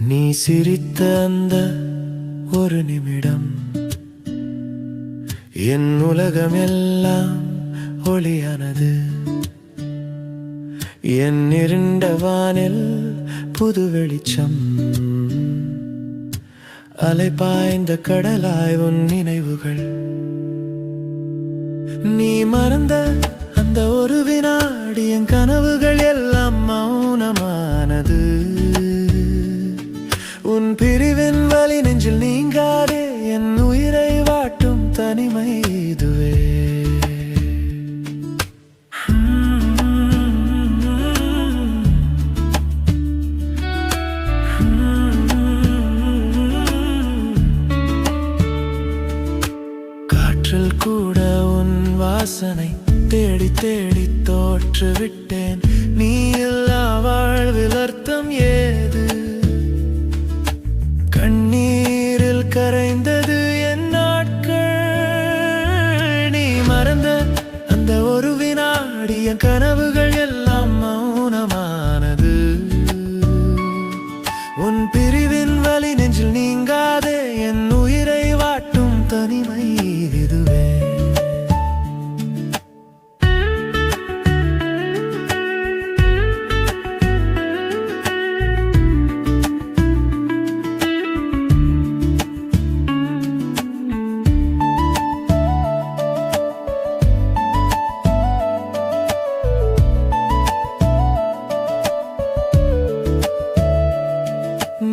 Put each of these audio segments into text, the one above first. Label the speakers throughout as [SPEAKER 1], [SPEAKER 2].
[SPEAKER 1] நீ சிரித்த அந்த ஒரு நிமிடம் என் உலகம் எல்லாம் ஒளியானது. என் இருண்ட வானில் புது வெளிச்சம், அலை பாய்ந்த கடலாய் உன் நினைவுகள். நீ மறந்த அந்த ஒரு வினாடி என் கனவுகள் எல்லாம் மௌனமானது. உன் பிரிவின் வலி நெஞ்சில் நீங்காதே, என் உயிரை வாட்டும் தனிமை இதுவே. காற்றில் கூட உன் வாசனை தேடி தேடி தோற்று விட்டேன். நீ இல்லா வாழ்வில் அர்த்தம் ஏது? கண்ணீரில் கரைந்தது என் நாட்கள். நீ மறந்த அந்த ஒரு வினாடி என் கனவுகள் எல்லாம் மௌனமானது. உன் பிரிவின் வலி நெஞ்சில் நீங்காதே, என் உயிரை வாட்டும் தனிமை இதுவே.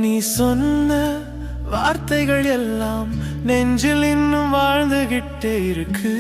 [SPEAKER 1] நீ சொன்ன வார்த்தைகள் எல்லாம் நெஞ்சில் இன்னும் வாழ்ந்துகிட்டே இருக்கு.